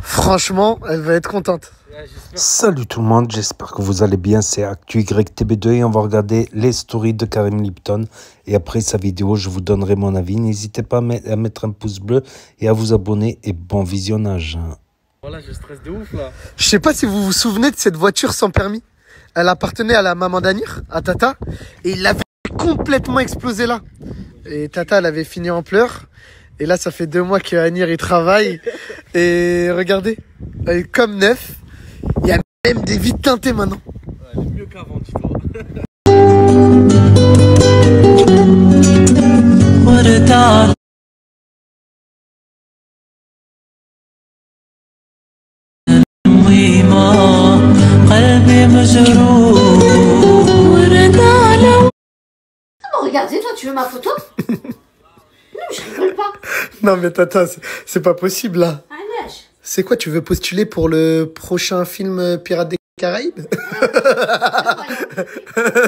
Franchement, elle va être contente. Salut tout le monde, j'espère que vous allez bien, c'est ActuYTB2 et on va regarder les stories de Karim Lipton. Et après sa vidéo, je vous donnerai mon avis. N'hésitez pas à mettre un pouce bleu et à vous abonner et bon visionnage. Voilà, je stresse de ouf là. Je sais pas si vous vous souvenez de cette voiture sans permis. Elle appartenait à la maman d'Anir, à Tata, et il l'avait complètement explosé là. Et Tata, elle avait fini en pleurs. Et là, ça fait 2 mois que Anir il travaille. Et regardez, elle est comme neuf. Il y a même des vitres teintées maintenant. Ouais, elle est mieux qu'avant, dis-toi. Regardez, toi, tu veux ma photo? Non, je rigole pas. Non mais Tata, c'est pas possible là. Ah, lâche. C'est quoi, tu veux postuler pour le prochain film Pirates des Caraïbes?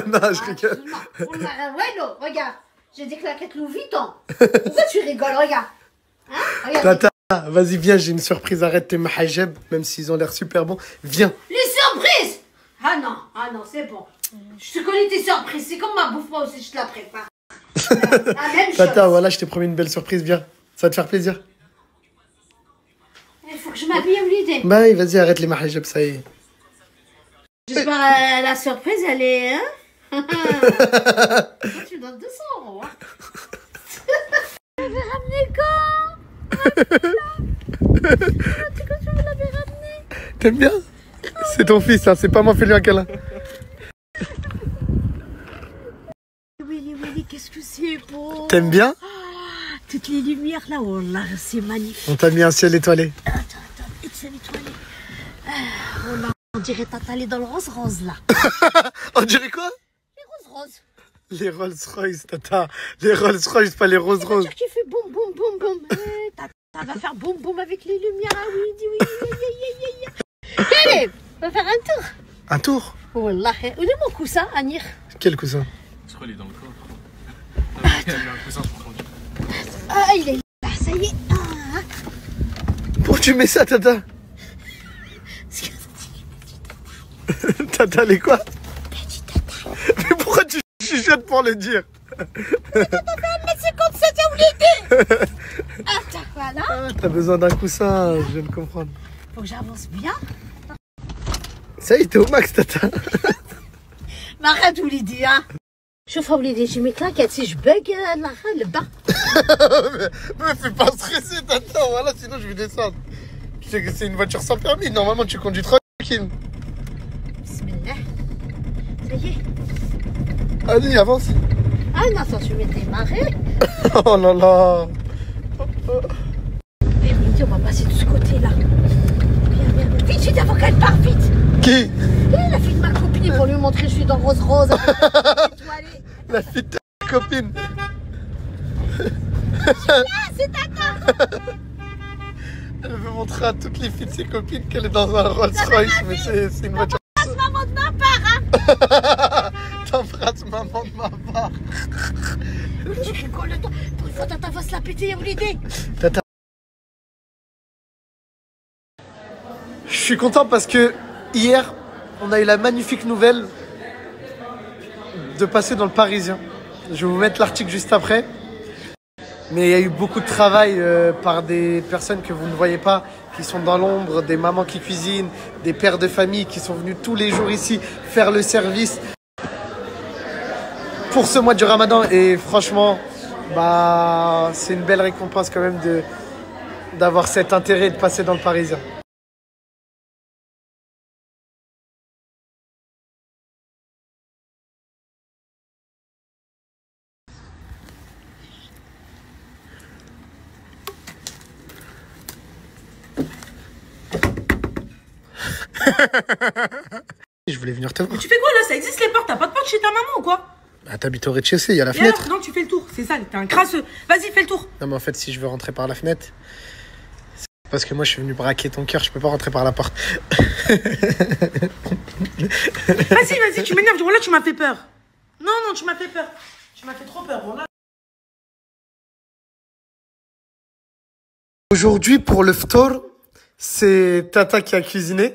Non, je rigole. Ouais, non, regarde. J'ai des claquettes Louis Vuitton. Pourquoi tu rigoles? Regarde. Hein? Regarde. Tata, vas-y, viens, j'ai une surprise. Arrête tes mahajeb, même s'ils ont l'air super bons. Viens. Les surprises! Ah non, c'est bon. Je te connais tes surprises. C'est comme ma bouffe, moi aussi, je te la prépare. La même chose. Tata, voilà, je t'ai promis une belle surprise. Viens, ça va te faire plaisir. Il faut que je m'habille, l'idée. Bah oui, vas-y, arrête les mahajeb, ça y est. J'espère la surprise, elle est... Hein? Tu donnes 200 €. Hein? Tu l'avais ramené quand? Tu l'avais ramené. T'aimes bien? C'est ton fils, hein, c'est pas moi, fais-lui un câlin. Willy, qu'est-ce que c'est beau. T'aimes bien? Toutes les lumières là, oh là, c'est magnifique. On t'a mis un ciel étoilé. Attends, et ciel étoilé. Oh là, on dirait Tata, elle est dans le rose là. On dirait quoi? Les roses. Les Rolls Royce, Tata. Les Rolls Royce, pas les roses roses. C'est qui fait boum boum boum boum. Tata va faire boum boum avec les lumières. Ah oui, oui. Allez, on va faire un tour. Un tour? Oh là, où est mon coussin, Anir? Quel coussin? Je crois qu'il est dans le coffre. Il y a un cousin pour conduire. Ah, il est là, ça y est. Pourquoi tu mets ça, Tata? Tata, elle est quoi? Mais pourquoi tu chuchotes pour le dire? Tata fait 1m57, j'ai oublié. Attends, voilà. Ah, t'as besoin d'un coussin, je viens de comprendre. Faut que j'avance bien. Ça y est, t'es au max, Tata. Mais arrête, Oulidi, hein. Chauffe, Oulidi, j'ai mes claquettes. Si je bug, le bas. mais fais pas stresser, Tata, voilà, sinon je vais descendre. Tu sais que c'est une voiture sans permis, normalement tu conduis tranquille. Bismillah. Ça y est. Allez, avance. Ah non, attends, tu mets tes marées. Oh là là. Et Oulidi, on va passer de ce côté-là. Viens. Vite, avant qu'elle parte, vite. Qui? La fille de ma copine, pour lui montrer que je suis dans rose. La fille de ta copine. Là, c'est Tata. Elle veut montrer à toutes les filles de ses copines qu'elle est dans un Rolls Royce, mais c'est une voiture. T'embrasses maman de ma part, hein. T'embrasses maman de ma part. Tu rigoles, toi. Pour une fois, Tata va se la péter, Oulidi. Tata. Je suis content parce que hier, on a eu la magnifique nouvelle de passer dans le Parisien. Je vais vous mettre l'article juste après. Mais il y a eu beaucoup de travail par des personnes que vous ne voyez pas, qui sont dans l'ombre, des mamans qui cuisinent, des pères de famille qui sont venus tous les jours ici faire le service pour ce mois du Ramadan. Et franchement, bah, c'est une belle récompense quand même d'avoir cet intérêt de passer dans le Parisien. Je voulais venir te voir. Mais tu fais quoi là? Ça existe les portes? T'as pas de porte chez ta maman ou quoi? Bah, t'habites au rez-de-chaussée, il y a la Et fenêtre. alors? Non, tu fais le tour, c'est ça, t'es un crasseux. Vas-y, fais le tour. Non mais en fait, si je veux rentrer par la fenêtre, c'est parce que moi je suis venu braquer ton cœur, je peux pas rentrer par la porte. Vas-y, tu m'énerves. Voilà, tu m'as fait peur. Non, tu m'as fait peur. Tu m'as fait trop peur, voilà. Aujourd'hui, pour le ftor, C'est Tata qui a cuisiné.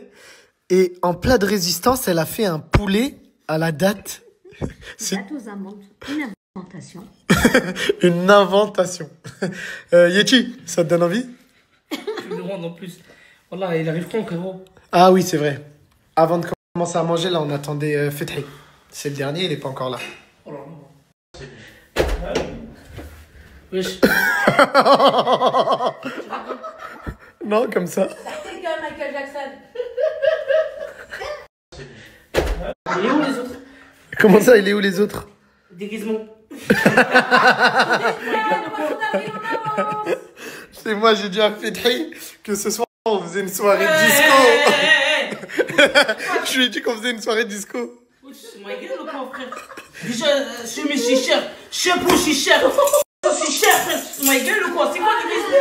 Et en plat de résistance, elle a fait un poulet à la date. C'est Date aux amandes. Une inventation. une inventation. Yeti, ça te donne envie? Tu me demandes en plus. Voilà, il arrive quand, frérot? Ah oui, c'est vrai. Avant de commencer à manger, là, on attendait Fethi. C'est le dernier, il est pas encore là. Oh là là. Wesh. Non, comme ça. Michael Jackson. Il est où les autres? Comment ça, il est où les autres? Déguisement. C'est moi, j'ai dit à Fethi que ce soir, on faisait une soirée disco. Je lui ai dit qu'on faisait une soirée disco. C'est ma gueule ou quoi, frère? Déjà, chemise si cher, chapeau si cher, si cher, frère. C'est ma gueule ou quoi? C'est quoi déguisement?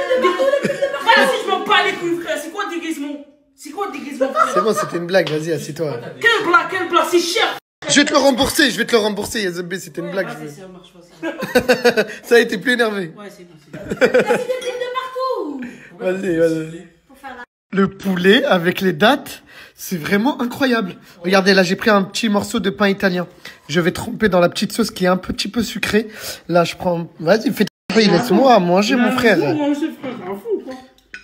Vas-y, je m'en bats les couilles, frère. C'est quoi déguisement? C'est quoi déguisement, frère? C'est bon, c'était une blague, vas-y, assieds-toi. Quel plat, c'est cher. Je vais te le rembourser, Yazobé, c'était une blague. Vas-y, ça marche pas, ça. Ça a été plus énervé. Ouais, c'est bon, c'est bon. T'as des trucs de partout. Vas-y. Pour faire la... Le poulet avec les dattes, c'est vraiment incroyable. Regardez, là, j'ai pris un petit morceau de pain italien. Je vais tremper dans la petite sauce qui est un petit peu sucrée. Là, je prends... Vas-y, laisse-moi manger, mon frère.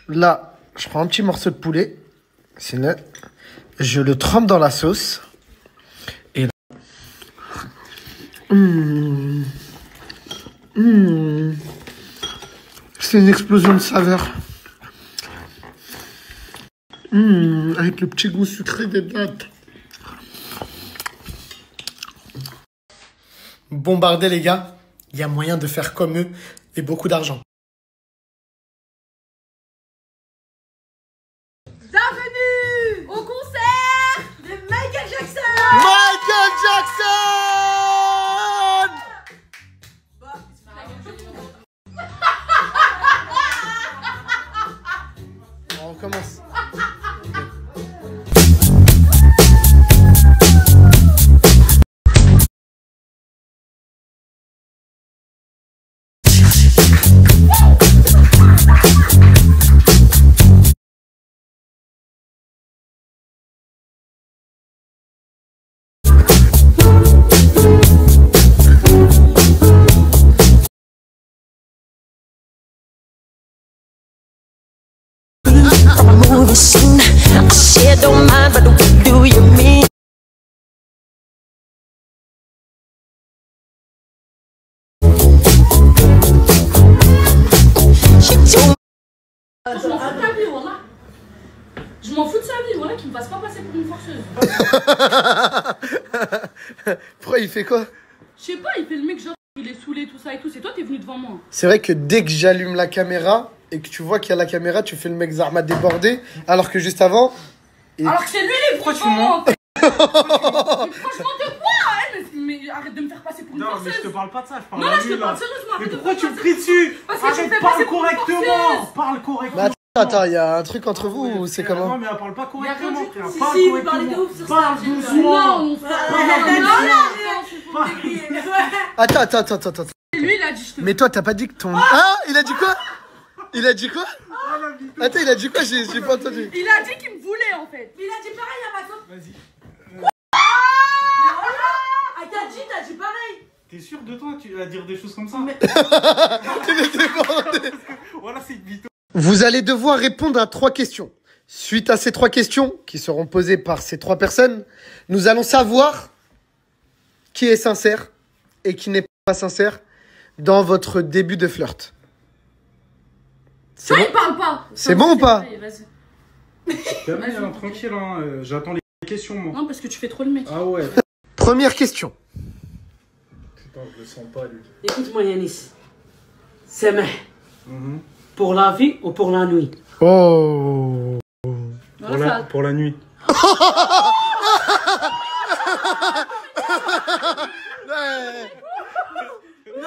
Là, je prends un petit morceau de poulet. Sinon, je le trempe dans la sauce. Et là... C'est une explosion de saveurs. Avec le petit goût sucré des dattes. Bombardez les gars, il y a moyen de faire comme eux et beaucoup d'argent. Bienvenue au concert de Michael Jackson. Michael Jackson! On recommence. movie scene. I said don't mind, but what do you mean? She told Je m'en fous de ta vie, voilà. Je m'en fous de sa vie, voilà, qu'il me fasse pas passer pour une forceuse. Pourquoi il fait quoi? Je sais pas, il fait le mec genre, il est saoulé, tout ça et tout. C'est toi, t'es venu devant moi. C'est vrai que dès que j'allume la caméra et que tu vois qu'il y a la caméra, tu fais le mec Zarma débordé, alors que juste avant... Alors que c'est lui les Pourquoi tu franchement. mens? Franchement, de quoi hein, mais arrête de me faire passer pour une Non, mais forceuse. je te parle pas de ça, je parle Non, à là, je lui, te là. parle sérieusement. Mais arrête de pourquoi me tu faire me cries dessus? Parce que tu Arrête, fais parle passer pour une correctement. forceuse. Parle correctement. Mais attends, il y a un truc entre vous ou c'est Frère, comment? Non, mais elle parle pas correctement, rien du frère. tout. Parle Si, correctement. Parle doucement. Non, Attends. lui, il a dit je te. Mais toi, t'as pas dit que ton... Ah, il a dit quoi? Il a dit quoi? Attends, il a dit quoi? J'ai pas entendu. Il a dit qu'il me voulait en fait. Il a dit pareil à ma soeur. Vas-y. Ah, t'as dit pareil. T'es sûr de toi, tu vas dire des choses comme ça? Il est débordé. Voilà, c'est une mytho. Vous allez devoir répondre à 3 questions. Suite à ces 3 questions, qui seront posées par ces 3 personnes, nous allons savoir qui est sincère et qui n'est pas sincère dans votre début de flirt. C'est Toi, bon? il parle pas. C'est bon ou pas? Allez, vas-y. Calme, tranquille, hein. J'attends les questions, moi. Non, parce que tu fais trop le mec. Ah ouais. Première question. Putain, je le sens pas, lui. Écoute-moi, Yanis. C'est mais pour la vie ou pour la nuit? Oh. Voilà, ça... Pour la nuit. Non,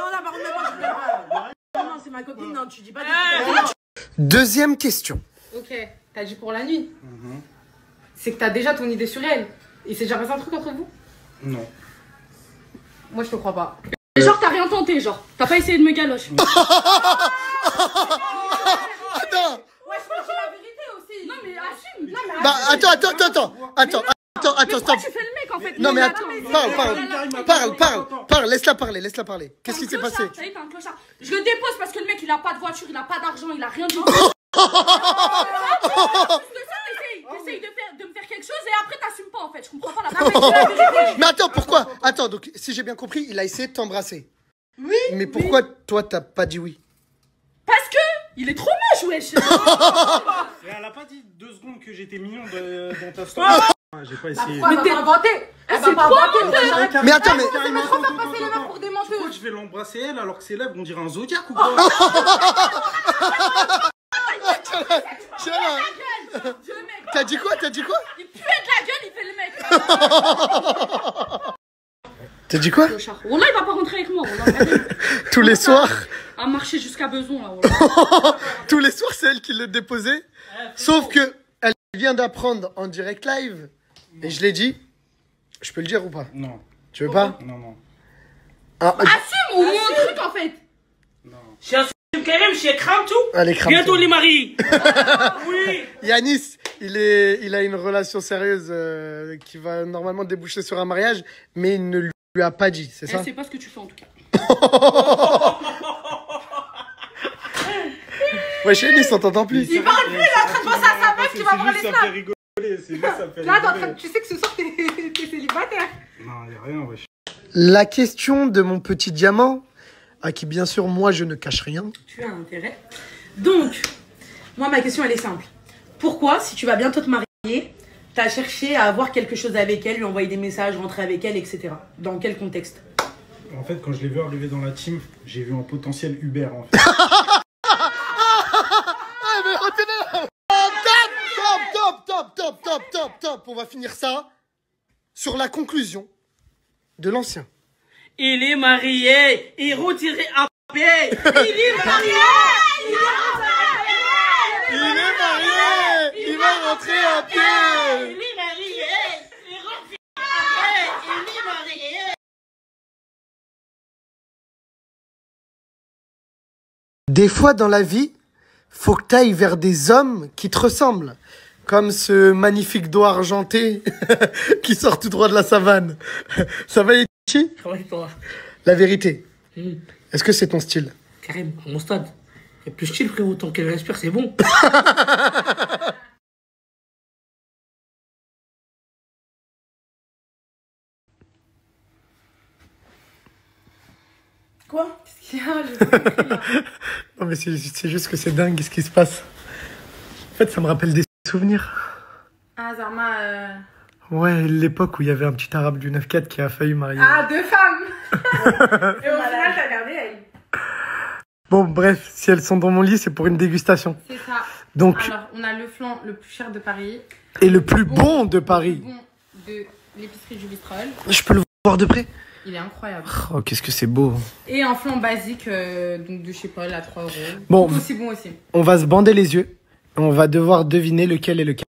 là, par contre, moi, je pleure pas. Non, c'est ma copine, non, tu dis pas des Deuxième question. Ok, t'as dit pour la nuit. C'est que t'as déjà ton idée sur elle. Il s'est déjà passé un truc entre vous? Non. Moi, je te crois pas. Genre, t'as rien tenté, genre. T'as pas essayé de me galoche. Attends. Ouais, je pense que la vérité aussi. Non, mais assume. Non, mais Bah, attends, stop. pourquoi tu fais le mec en fait? Non, mais attends, parle, laisse-la parler. Qu'est-ce qui s'est passé? T'as dit, t'es un clochard. Je le dépose parce que le mec, il a pas de voiture, il a pas d'argent, il a rien du tout. T'essayes de me faire quelque chose et après t'assumes pas en fait. Je comprends pas la vérité. Mais attends, pourquoi? Attends, donc, si j'ai bien compris, il a essayé de t'embrasser. Oui. Mais pourquoi toi, t'as pas dit oui? Parce que il est trop moche, wesh. Et elle a pas dit 2 secondes que j'étais mignon dans ta story. J'ai pas essayé. Mais t'es inventé. Elle va pas inventer. Mais attends, mais... Passer les meufs pour des menteuses. Pourquoi je vais l'embrasser elle alors que ses lèvres on dirait un zodiaque ou quoi? T'as dit quoi? Il pue de la gueule, il fait le mec. T'as dit quoi? Wallah, il va pas rentrer avec moi. Wallah. Tous les soirs. À marcher jusqu'à besoin là. Wallah. Tous les soirs, c'est elle qui le déposait. Sauf que elle vient d'apprendre en direct live. Et je l'ai dit. Je peux le dire ou pas? Non. Tu veux pas? Non. Ah, Assume au moins un truc en fait. Je suis Karim, je suis crame tout. allez, crame. Bientôt les maris. Oui. Yanis, il a une relation sérieuse qui va normalement déboucher sur un mariage, mais il ne lui a pas dit, c'est ça? Elle sait pas ce que tu fais en tout cas. Ouais, chez Yanis, on t'entend plus. Il parle plus, il est en train de penser à sa meuf qui va voir les Ça snaps. fait rigoler, c'est juste ça fait Là, rigoler. tu sais que ce soir, t'es célibataire. Non, y'a rien, wesh. La question de mon petit diamant, à qui bien sûr moi je ne cache rien. Tu as intérêt. Donc, moi ma question elle est simple. Pourquoi, si tu vas bientôt te marier, t'as cherché à avoir quelque chose avec elle, lui envoyer des messages, rentrer avec elle, etc. Dans quel contexte? En fait, quand je l'ai vu arriver dans la team, j'ai vu un potentiel Uber en fait. Mais retenez-le. Top. On va finir ça sur la conclusion de l'ancien. Il est marié, il retiré à pied. Il est marié. Il va rentrer à pied. Il est marié, il rentre à pied. Il est marié. Des fois dans la vie, faut que tu ailles vers des hommes qui te ressemblent. Comme ce magnifique doigt argenté qui sort tout droit de la savane. Ça va, Ichi? Ouais, toi. La vérité. Est-ce que c'est ton style? Karim, à mon stade. Il n'y a plus style, frérot. Tant qu'elle respire, c'est bon. Quoi? Non mais c'est juste que c'est dingue ce qui se passe. En fait, ça me rappelle des souvenirs. Ah, Zarma. Ouais, l'époque où il y avait un petit arabe du 9-4 qui a failli marier. Ah, 2 femmes. Et au final, t'as gardé elle. Bon, bref, si elles sont dans mon lit, c'est pour une dégustation. C'est ça. Donc, Alors, on a le flan le plus cher de Paris. et le plus bon de Paris. Bon de l'épicerie du Bistrol. Je peux le voir de près? Il est incroyable. Oh, qu'est-ce que c'est beau. Et un flan basique, donc de chez Paul à 3 €. Bon. Tout aussi bon aussi. On va se bander les yeux. On va devoir deviner lequel est lequel.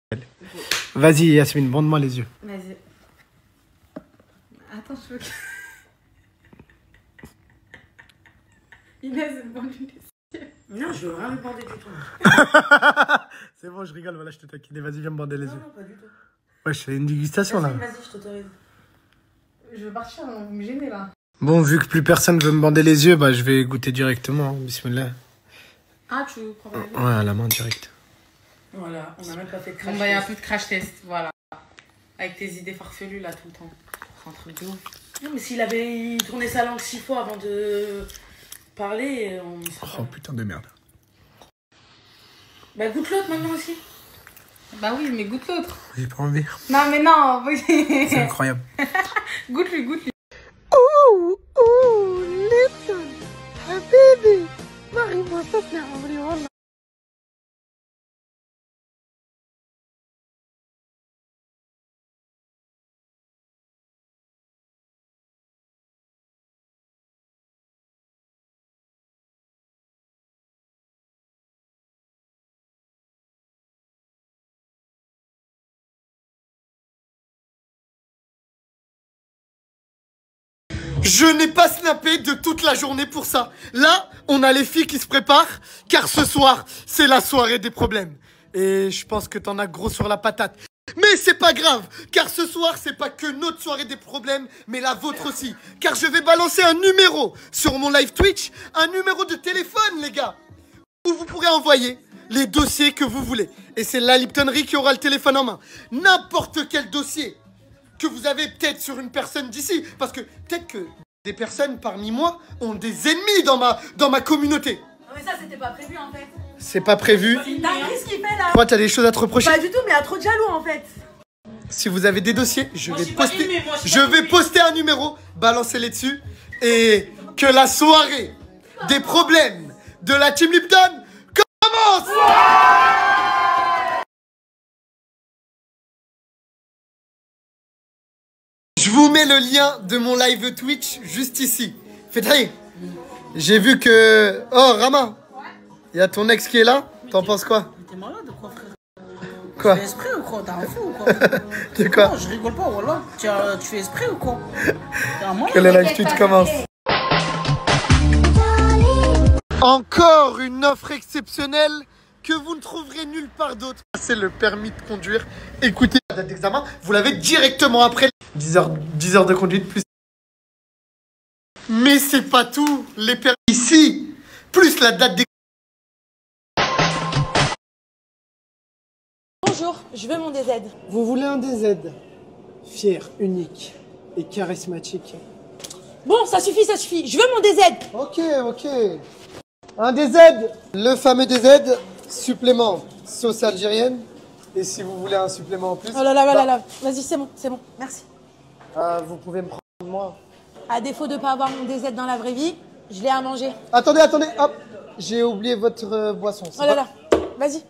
Vas-y, Yasmine, bande-moi les yeux. Vas-y. Attends, je veux que... Inès, bande-lui les yeux. Non, je veux rien me bander du tout. C'est bon, je rigole, voilà, je te taquine. Vas-y, viens me bander les yeux. Non, pas du tout. Ouais, je fais une dégustation là. Vas-y, je t'autorise. Je veux partir, vous me gênez là. Bon, vu que plus personne veut me bander les yeux, bah je vais goûter directement. Bismillah. Ah, tu crois pas? Ouais, à la main direct. Voilà, on a même pas fait de crash. Bon, bah, il y a un peu de crash test, voilà. Avec tes idées farfelues là tout le temps. C'est un truc de ouf. Non, mais s'il avait tourné sa langue 6 fois avant de parler, on... Oh putain de merde. Bah, goûte l'autre maintenant aussi. Bah oui, mais goûte l'autre. J'ai pas envie. Non, mais non. C'est incroyable. Goûte-lui, goûte-lui. Oh, listen, habibi. Marie-moi ça, c'est un vrai, voilà. Je n'ai pas snappé de toute la journée pour ça. Là, on a les filles qui se préparent, car ce soir, c'est la soirée des problèmes. Et je pense que t'en as gros sur la patate. Mais c'est pas grave, car ce soir, c'est pas que notre soirée des problèmes, mais la vôtre aussi. Car je vais balancer un numéro sur mon live Twitch, un numéro de téléphone, les gars, où vous pourrez envoyer les dossiers que vous voulez. Et c'est la Liptonnerie qui aura le téléphone en main. N'importe quel dossier que vous avez peut-être sur une personne d'ici. Parce que peut-être que des personnes parmi moi ont des ennemis dans ma communauté. Non mais ça c'était pas prévu en fait. C'est pas prévu. C'est une dinguerie ce qu'il fait là. Toi, t'as des choses à te reprocher? Pas du tout, mais il y a trop de jaloux en fait. Si vous avez des dossiers, je vais poster un numéro, balancez-les dessus. Et que la soirée des problèmes de la Team Lipton commence. Je vous mets le lien de mon live Twitch juste ici. Faites-le. J'ai vu que... Oh, Rama, il y a ton ex qui est là. T'en penses quoi? T'es malade ou quoi, frère? Quoi? Tu fais esprit ou quoi? T'es un fou ou quoi? De quoi? Non, je rigole pas, voilà. Tu fais esprit ou quoi? T'es un malade. Que le live Twitch commence. Encore une offre exceptionnelle que vous ne trouverez nulle part d'autre. C'est le permis de conduire. Écoutez, la date d'examen, vous l'avez directement après 10 heures de conduite plus. Mais c'est pas tout. Les permis ici, plus la date d'examen. Bonjour, je veux mon DZ. Vous voulez un DZ fier, unique et charismatique. Bon, ça suffit, je veux mon DZ. Ok. Un DZ, le fameux DZ, supplément sauce algérienne. Et si vous voulez un supplément en plus... Oh là là. Vas-y, c'est bon, merci. Vous pouvez me prendre moi. À défaut de pas avoir mon DZ dans la vraie vie, je l'ai à manger. Attendez, hop. J'ai oublié votre boisson. Oh là là, vas-y.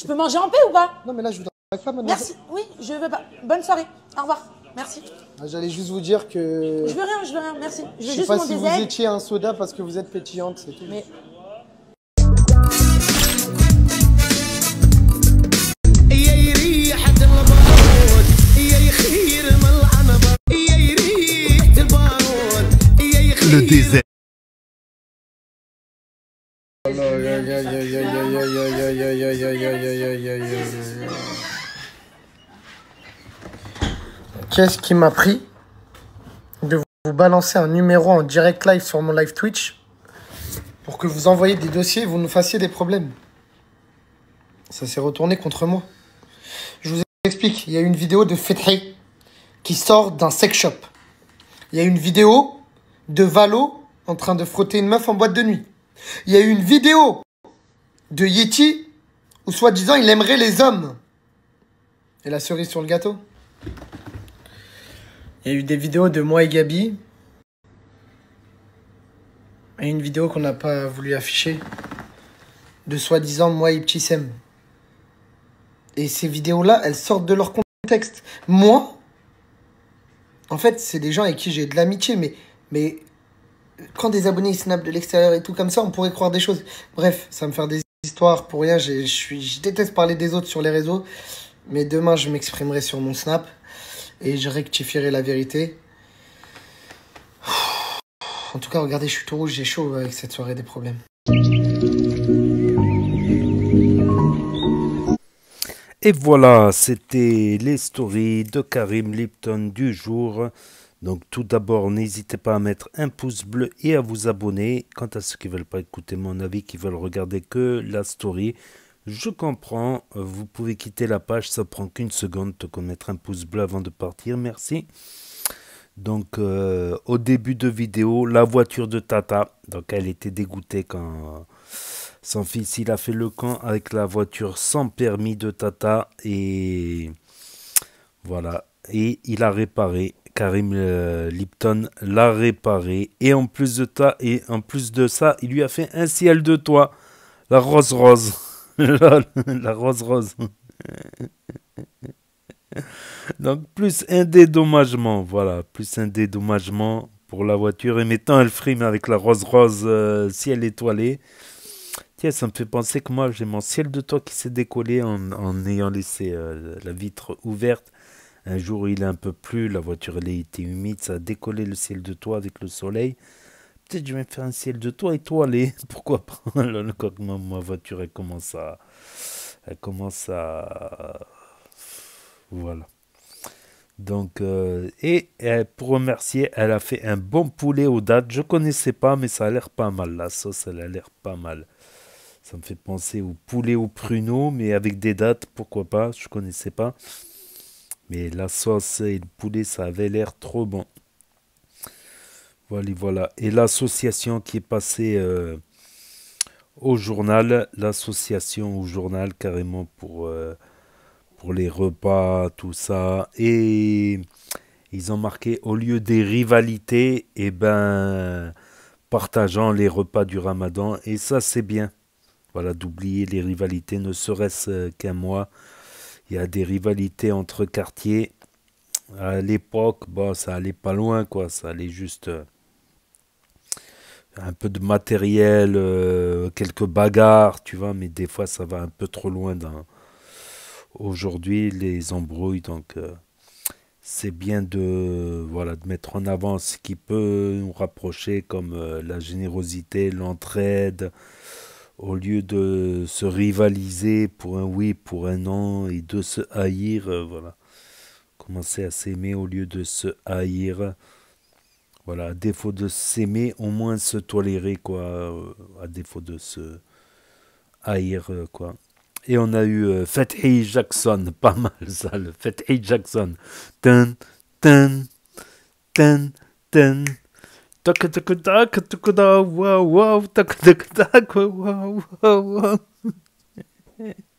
Je peux manger en paix ou pas? Non mais là je voudrais pas maintenant. Merci, oui, je veux pas. Bonne soirée, au revoir, merci. J'allais juste vous dire que... Je veux rien, merci. Je veux sais juste pas mon si DZ. vous étiez un soda parce que vous êtes pétillante, c'est tout. Mais... Le désert. Qu'est-ce qui m'a pris de vous balancer un numéro en direct live sur mon live Twitch pour que vous envoyiez des dossiers et vous nous fassiez des problèmes? Ça s'est retourné contre moi. Je vous explique, il y a une vidéo de Fethi qui sort d'un sex shop. Il y a une vidéo de Valo en train de frotter une meuf en boîte de nuit. Il y a une vidéo de Yeti où soi-disant il aimerait les hommes. Et la cerise sur le gâteau, il y a eu des vidéos de moi et Gabi. Et une vidéo qu'on n'a pas voulu afficher de soi-disant moi et Ibtissem. Et ces vidéos-là, elles sortent de leur contexte. Moi, en fait, c'est des gens avec qui j'ai de l'amitié, mais quand des abonnés ils snapent de l'extérieur et tout comme ça, on pourrait croire des choses. Bref, ça va me faire des histoires pour rien. Je déteste parler des autres sur les réseaux, mais demain, je m'exprimerai sur mon snap et je rectifierai la vérité. En tout cas, regardez, je suis tout rouge, j'ai chaud avec cette soirée des problèmes. Et voilà, c'était les stories de Karim Lipton du jour. Donc tout d'abord, n'hésitez pas à mettre un pouce bleu et à vous abonner. Quant à ceux qui ne veulent pas écouter mon avis, qui veulent regarder que la story, je comprends. Vous pouvez quitter la page, ça prend qu'une seconde de mettre un pouce bleu avant de partir. Merci. Donc au début de vidéo, la voiture de Tata. Donc elle était dégoûtée quand... Son fils, il a fait le camp avec la voiture sans permis de Tata et voilà. Et il a réparé. Karim Lipton l'a réparé. Et en plus de ça, il lui a fait un ciel de toit. La rose. La rose. Donc plus un dédommagement. Voilà, plus un dédommagement pour la voiture. Et maintenant, elle frime avec la rose ciel étoilé. Tiens, ça me fait penser que moi, j'ai mon ciel de toit qui s'est décollé en ayant laissé la vitre ouverte. Un jour, il a un peu plu, la voiture elle a été humide, ça a décollé le ciel de toit avec le soleil. Peut-être je vais me faire un ciel de toit étoilé, pourquoi pas. Quand ma voiture elle commence Elle commence à... Voilà. Donc, pour remercier, elle a fait un bon poulet aux dattes. Je connaissais pas, mais ça a l'air pas mal. La sauce, elle a l'air pas mal. Ça me fait penser au poulet au pruneau, mais avec des dattes, pourquoi pas. Je connaissais pas. Mais la sauce et le poulet, ça avait l'air trop bon. Voilà, voilà. Et l'association qui est passée au journal, carrément pour les repas, tout ça. Et ils ont marqué, au lieu des rivalités, eh ben, partageant les repas du Ramadan. Et ça, c'est bien. Voilà, d'oublier les rivalités, ne serait-ce qu'un mois. Il y a des rivalités entre quartiers. À l'époque, bon, ça allait pas loin, quoi. Ça allait juste un peu de matériel, quelques bagarres, tu vois. Mais des fois, ça va un peu trop loin. Aujourd'hui, les embrouilles, donc c'est bien de, voilà, de mettre en avant ce qui peut nous rapprocher, comme la générosité, l'entraide, au lieu de se rivaliser pour un oui, pour un non, et de se haïr, voilà. Commencer à s'aimer au lieu de se haïr. Voilà, à défaut de s'aimer, au moins se tolérer, quoi. À défaut de se haïr, quoi. Et on a eu Fethi Jackson, pas mal ça, le Fethi Jackson. Tan, tan, tan, tan. Tac, tac, tac, tac, tac, wow, wow, tac, tac, tac, wow, wow.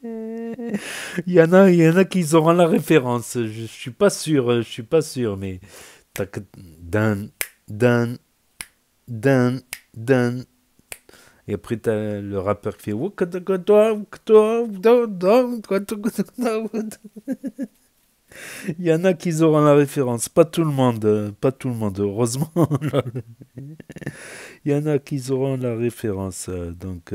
Il y en a qui auront la référence. Je suis pas sûr, mais tac, dan, dan, dan, dan. Et après, t'as le rappeur qui fait il y en a qui auront la référence. Pas tout le monde, heureusement. Il y en a qui auront la référence. Donc,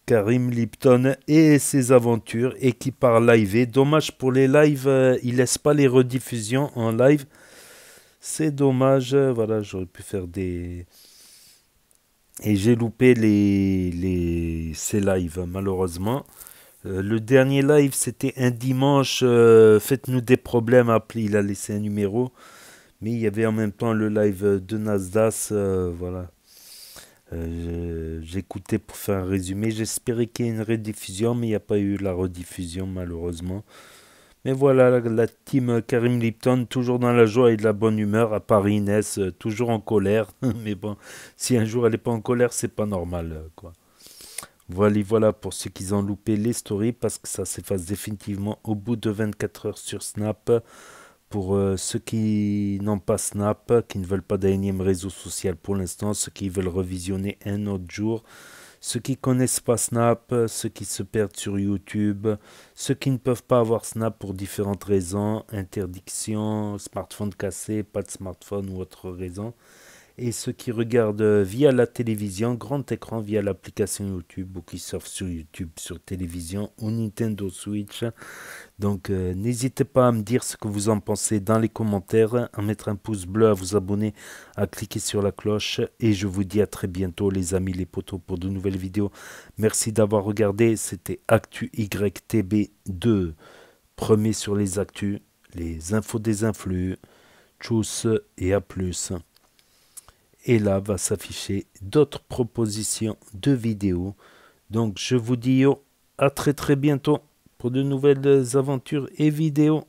Karim Lipton et ses aventures, et qui part live. Dommage pour les lives, il laisse pas les rediffusions en live. C'est dommage. Voilà, j'aurais pu faire des... Et j'ai loupé ces lives, malheureusement. Le dernier live, c'était un dimanche. Faites-nous des problèmes. Appelez, il a laissé un numéro. Mais il y avait en même temps le live de Nasdaq. Voilà. J'écoutais pour faire un résumé. J'espérais qu'il y ait une rediffusion, mais il n'y a pas eu la rediffusion, malheureusement. Mais voilà, la team Karim Lipton, toujours dans la joie et de la bonne humeur, à part Inès, toujours en colère. Mais bon, si un jour elle n'est pas en colère, c'est pas normal, quoi. Voilà pour ceux qui ont loupé les stories, parce que ça s'efface définitivement au bout de 24 heures sur Snap. Pour ceux qui n'ont pas Snap, qui ne veulent pas d'énième réseau social pour l'instant, ceux qui veulent revisionner un autre jour, ceux qui connaissent pas Snap, ceux qui se perdent sur YouTube, ceux qui ne peuvent pas avoir Snap pour différentes raisons, interdiction, smartphone cassé, pas de smartphone ou autre raison, et ceux qui regardent via la télévision, grand écran via l'application YouTube, ou qui surfent sur YouTube, sur télévision ou Nintendo Switch. Donc n'hésitez pas à me dire ce que vous en pensez dans les commentaires, à mettre un pouce bleu, à vous abonner, à cliquer sur la cloche, et je vous dis à très bientôt les amis, les potos, pour de nouvelles vidéos. Merci d'avoir regardé, c'était Actu YTB2, premier sur les actus, les infos des influx. Tchuss et à plus. Et là va s'afficher d'autres propositions de vidéos. Donc je vous dis à très bientôt pour de nouvelles aventures et vidéos.